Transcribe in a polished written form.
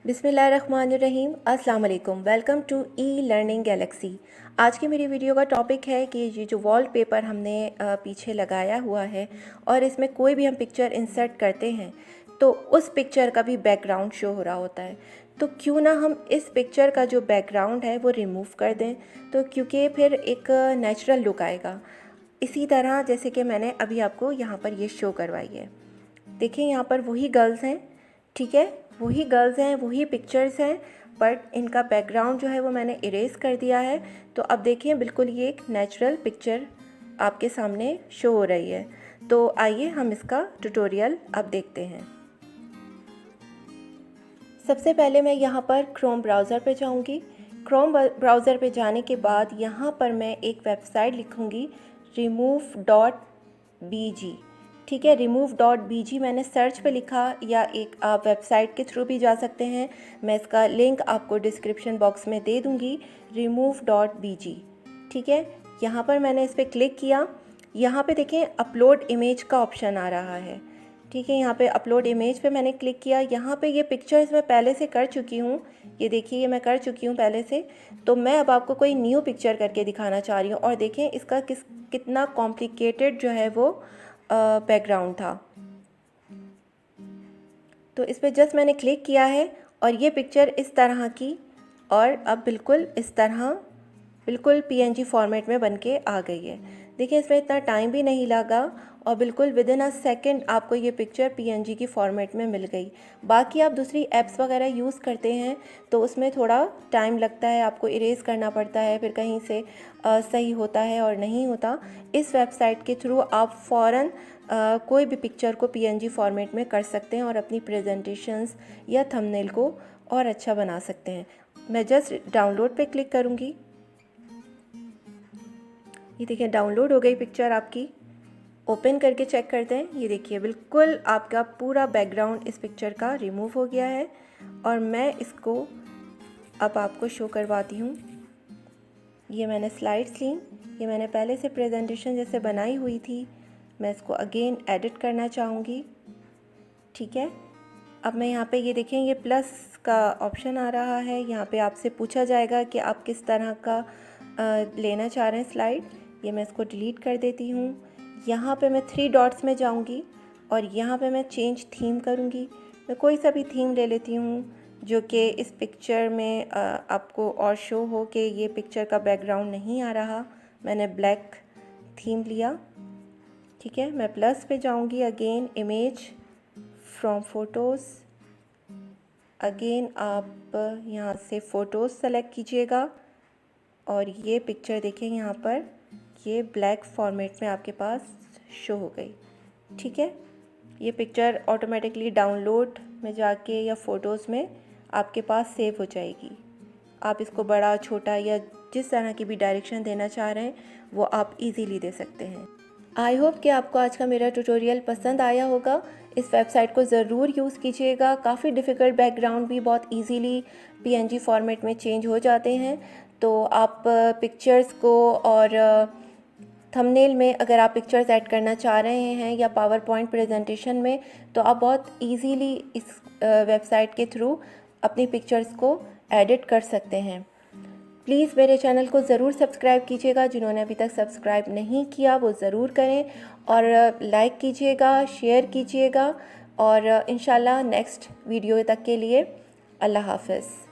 बिस्मिल्लाहिर्रहमानिर्रहीम। अस्सलाम वालेकुम। Welcome to E Learning Galaxy. आज की मेरी वीडियो का टॉपिक है कि ये जो वॉलपेपर हमने पीछे लगाया हुआ है और इसमें कोई भी हम पिक्चर इंसर्ट करते हैं तो उस पिक्चर का भी बैकग्राउंड शो हो रहा होता है। तो क्यों ना हम इस पिक्चर का जो बैकग्राउंड है वो रिमूव कर दें, तो क्योंकि फिर एक नेचुरल लुक आएगा। इसी तरह जैसे कि मैंने अभी आपको यहाँ पर ये शो करवाई है। देखिए यहाँ पर वही गर्ल्स हैं, ठीक है, वही गर्ल्स हैं, वही पिक्चर्स हैं, बट इनका बैकग्राउंड जो है वो मैंने इरेज कर दिया है। तो अब देखिए बिल्कुल ये एक नेचुरल पिक्चर आपके सामने शो हो रही है। तो आइए हम इसका ट्यूटोरियल अब देखते हैं। सबसे पहले मैं यहाँ पर क्रोम ब्राउज़र पे जाऊँगी। क्रोम ब्राउज़र पे जाने के बाद यहाँ पर मैं एक वेबसाइट लिखूँगी remove.bg। ठीक है, remove.bg मैंने सर्च पे लिखा, या एक आप वेबसाइट के थ्रू भी जा सकते हैं। मैं इसका लिंक आपको डिस्क्रिप्शन बॉक्स में दे दूँगी, remove.bg। ठीक है, यहाँ पर मैंने इस पर क्लिक किया। यहाँ पे देखें अपलोड इमेज का ऑप्शन आ रहा है। ठीक है, यहाँ पे अपलोड इमेज पे मैंने क्लिक किया। यहाँ पे ये पिक्चर्स मैं पहले से कर चुकी हूँ, ये देखिए ये मैं कर चुकी हूँ पहले से। तो मैं अब आपको कोई न्यू पिक्चर करके दिखाना चाह रही हूँ। और देखें इसका कितना कॉम्प्लिकेटेड जो है वो बैकग्राउंड था। तो इस पर जस्ट मैंने क्लिक किया है और ये पिक्चर इस तरह की, और अब बिल्कुल इस तरह बिल्कुल PNG फॉर्मेट में बन के आ गई है। देखिए इसमें इतना टाइम भी नहीं लगा और बिल्कुल विद इन अ सेकेंड आपको ये पिक्चर PNG की फॉर्मेट में मिल गई। बाकी आप दूसरी ऐप्स वगैरह यूज़ करते हैं तो उसमें थोड़ा टाइम लगता है, आपको इरेज करना पड़ता है, फिर कहीं से सही होता है और नहीं होता। इस वेबसाइट के थ्रू आप फ़ौरन कोई भी पिक्चर को PNG फॉर्मेट में कर सकते हैं और अपनी प्रेजेंटेशंस या थंबनेल को और अच्छा बना सकते हैं। मैं जस्ट डाउनलोड पे क्लिक करूँगी। ये देखिए डाउनलोड हो गई पिक्चर आपकी। ओपन करके चेक करते हैं। ये देखिए बिल्कुल आपका पूरा बैकग्राउंड इस पिक्चर का रिमूव हो गया है। और मैं इसको अब आपको शो करवाती हूँ। ये मैंने स्लाइड्स ली, ये मैंने पहले से प्रेजेंटेशन जैसे बनाई हुई थी। मैं इसको अगेन एडिट करना चाहूँगी। ठीक है, अब मैं यहाँ पे ये देखें ये प्लस का ऑप्शन आ रहा है। यहाँ पे आपसे पूछा जाएगा कि आप किस तरह का लेना चाह रहे हैं स्लाइड। ये मैं इसको डिलीट कर देती हूँ। यहाँ पे मैं 3 डॉट्स में जाऊँगी और यहाँ पे मैं चेंज थीम करूँगी। मैं कोई सा भी थीम ले लेती हूँ जो कि इस पिक्चर में आपको और शो हो कि ये पिक्चर का बैकग्राउंड नहीं आ रहा। मैंने ब्लैक थीम लिया। ठीक है, मैं प्लस पे जाऊँगी, again image from photos. Again आप यहाँ से फ़ोटोज़ सेलेक्ट कीजिएगा और ये पिक्चर देखें यहाँ पर ये ब्लैक फॉर्मेट में आपके पास शो हो गई। ठीक है, ये पिक्चर ऑटोमेटिकली डाउनलोड में जाके या फ़ोटोज़ में आपके पास सेव हो जाएगी। आप इसको बड़ा छोटा या जिस तरह की भी डायरेक्शन देना चाह रहे हैं वो आप इजीली दे सकते हैं। आई होप कि आपको आज का मेरा ट्यूटोरियल पसंद आया होगा। इस वेबसाइट को ज़रूर यूज़ कीजिएगा। काफ़ी डिफ़िकल्ट बैकग्राउंड भी बहुत इजीली PNG फॉर्मेट में चेंज हो जाते हैं। तो आप पिक्चर्स को और थंबनेल में अगर आप पिक्चर्स ऐड करना चाह रहे हैं या पावर पॉइंट प्रेजेंटेशन में, तो आप बहुत इजीली इस वेबसाइट के थ्रू अपनी पिक्चर्स को एडिट कर सकते हैं। प्लीज़ मेरे चैनल को ज़रूर सब्सक्राइब कीजिएगा। जिन्होंने अभी तक सब्सक्राइब नहीं किया वो ज़रूर करें और लाइक कीजिएगा, शेयर कीजिएगा। और इंशाल्लाह नेक्स्ट वीडियो तक के लिए अल्लाह हाफ़िज़।